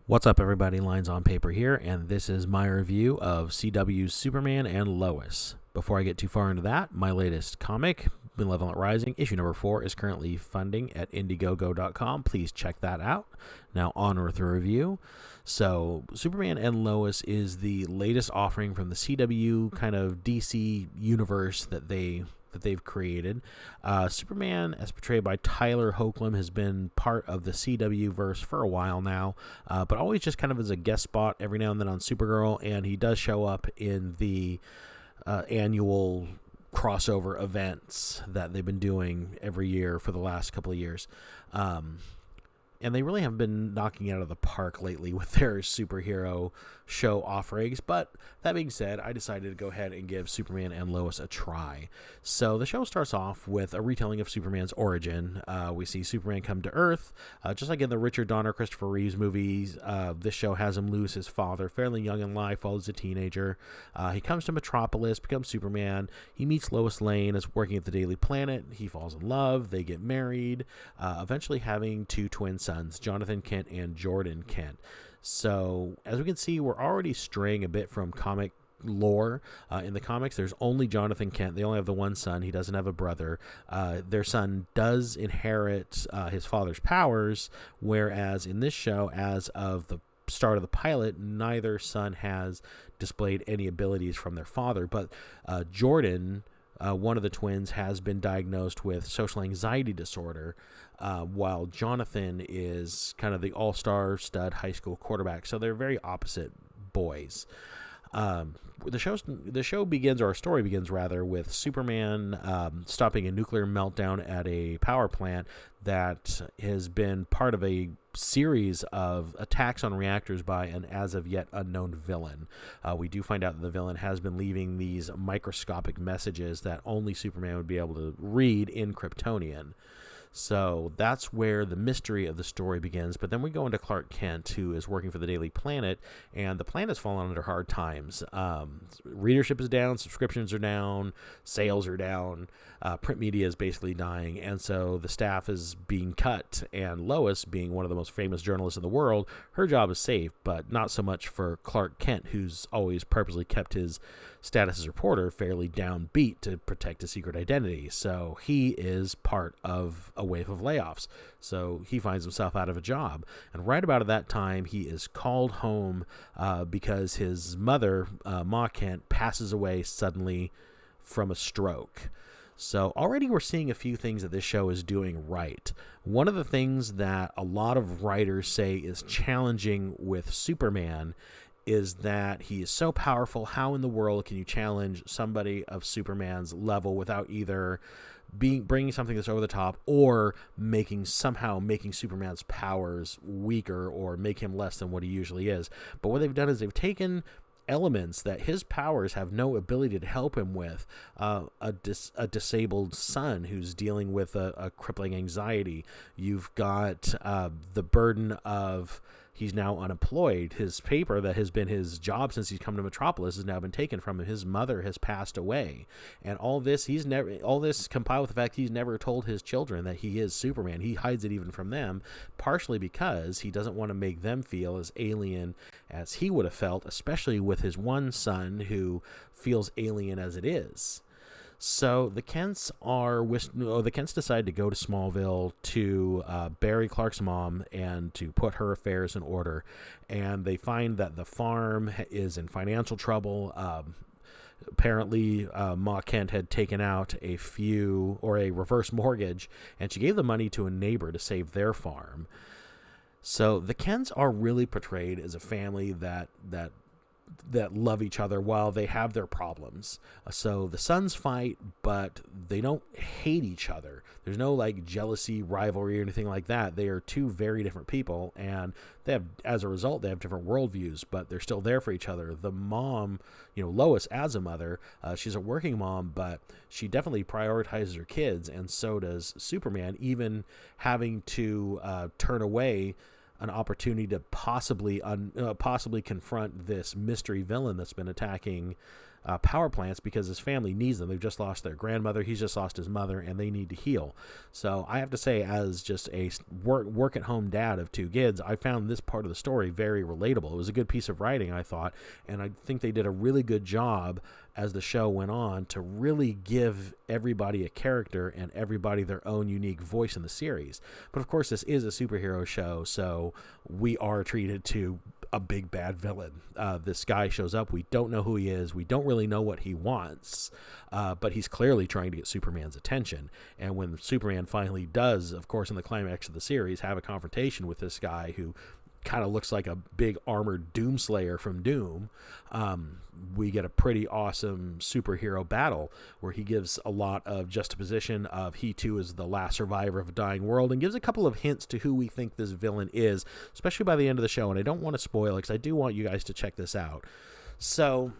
What's up, everybody? Linesonpaper here, and this is my review of CW Superman and Lois. Before I get too far into that, my latest comic, Malevolent Rising, issue number 4, is currently funding at Indiegogo.com. Please check that out. Now, on with the review. So, Superman and Lois is the latest offering from the CW kind of DC universe that they've created. Superman, as portrayed by Tyler Hoechlin, has been part of the CW verse for a while now, but always just kind of as a guest spot every now and then on Supergirl, and he does show up in the annual crossover events that they've been doing every year for the last couple of years. And they really have been knocking out of the park lately with their superhero show offerings. But that being said, I decided to go ahead and give Superman and Lois a try. So the show starts off with a retelling of Superman's origin. We see Superman come to Earth. Just like in the Richard Donner, Christopher Reeves movies, this show has him lose his father fairly young in life while he's a teenager. He comes to Metropolis, becomes Superman. He meets Lois Lane as working at the Daily Planet. He falls in love. They get married, eventually having two twin sons, Jonathan Kent and Jordan Kent. So, as we can see, we're already straying a bit from comic lore. In the comics, there's only Jonathan Kent. They only have the one son. He doesn't have a brother. Their son does inherit his father's powers, whereas in this show, as of the start of the pilot, neither son has displayed any abilities from their father. But Jordan, one of the twins, has been diagnosed with social anxiety disorder, while Jonathan is kind of the all-star stud high school quarterback. So they're very opposite boys. The show begins, or our story begins rather, with Superman stopping a nuclear meltdown at a power plant that has been part of a series of attacks on reactors by an as of yet unknown villain. We do find out that the villain has been leaving these microscopic messages that only Superman would be able to read in Kryptonian. So that's where the mystery of the story begins. But then we go into Clark Kent, who is working for the Daily Planet, and the planet's fallen under hard times. Readership is down, subscriptions are down, sales are down, print media is basically dying, and so the staff is being cut. And Lois, being one of the most famous journalists in the world, her job is safe, but not so much for Clark Kent, who's always purposely kept his status as reporter fairly downbeat to protect his secret identity. So he is part of a wave of layoffs. So he finds himself out of a job. And right about at that time, he is called home because his mother, Ma Kent, passes away suddenly from a stroke. So already we're seeing a few things that this show is doing right. One of the things that a lot of writers say is challenging with Superman is that he is so powerful. How in the world can you challenge somebody of Superman's level without either bringing something that's over the top or making Superman's powers weaker or make him less than what he usually is? But what they've done is they've taken elements that his powers have no ability to help him with, a disabled son who's dealing with a crippling anxiety. You've got the burden of he's now unemployed. His paper that has been his job since he's come to Metropolis has now been taken from him. His mother has passed away, and all this compiled with the fact he's never told his children that he is Superman. He hides it even from them, partially because he doesn't want to make them feel as alien as he would have felt, especially with his one son who feels alien as it is. So the Kents decide to go to Smallville to bury Clark's mom and to put her affairs in order. And they find that the farm is in financial trouble. Apparently, Ma Kent had taken out a reverse mortgage, and she gave the money to a neighbor to save their farm. So the Kents are really portrayed as a family that love each other while they have their problems. So the sons fight, but they don't hate each other. There's no jealousy, rivalry, or anything like that. They are two very different people, and as a result, they have different worldviews, but they're still there for each other. The mom, Lois, as a mother, she's a working mom, but she definitely prioritizes her kids, and so does Superman, even having to turn away an opportunity to possibly confront this mystery villain that's been attacking power plants because his family needs them. They've just lost their grandmother. He's just lost his mother, and they need to heal. So I have to say, as just a work-at-home dad of 2 kids, I found this part of the story very relatable. It was a good piece of writing, I thought, and I think they did a really good job as the show went on to really give everybody a character and everybody their own unique voice in the series. But of course, this is a superhero show, so we are treated to a big bad villain. This guy shows up. We don't know who he is. We don't really know what he wants, but he's clearly trying to get Superman's attention. And when Superman finally does, of course, in the climax of the series, have a confrontation with this guy who kind of looks like a big armored Doomslayer from Doom, we get a pretty awesome superhero battle where he gives a lot of juxtaposition of he too is the last survivor of a dying world, and gives a couple of hints to who we think this villain is, especially by the end of the show. And I don't want to spoil it because I do want you guys to check this out. So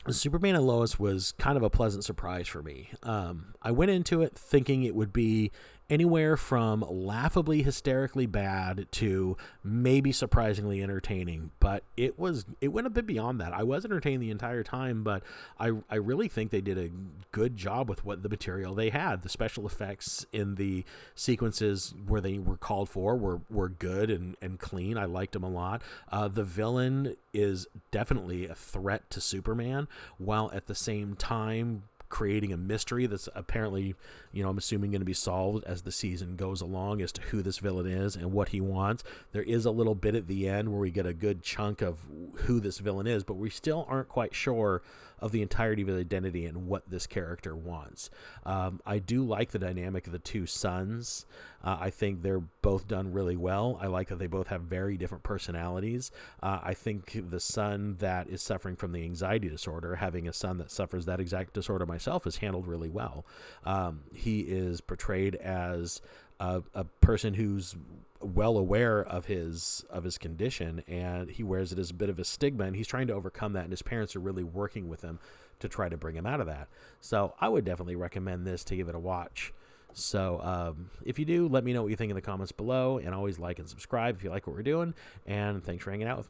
Superman and Lois was kind of a pleasant surprise for me. I went into it thinking it would be anywhere from laughably hysterically bad to maybe surprisingly entertaining, but it went a bit beyond that. I was entertained the entire time, but I really think they did a good job with what the material they had. The special effects in the sequences where they were called for were good and clean. I liked them a lot. The villain is definitely a threat to Superman, while at the same time creating a mystery that's apparently, I'm assuming, going to be solved as the season goes along as to who this villain is and what he wants. There is a little bit at the end where we get a good chunk of who this villain is, but we still aren't quite sure of the entirety of his identity and what this character wants. I do like the dynamic of the 2 sons. I think they're both done really well. I like that they both have very different personalities. I think the son that is suffering from the anxiety disorder, having a son that suffers that exact disorder myself, is handled really well. He is portrayed as a person who's well aware of his condition, and he wears it as a bit of a stigma, and he's trying to overcome that, and his parents are really working with him to try to bring him out of that. So I would definitely recommend this to give it a watch. So if you do, let me know what you think in the comments below, and always like and subscribe if you like what we're doing, and thanks for hanging out with me.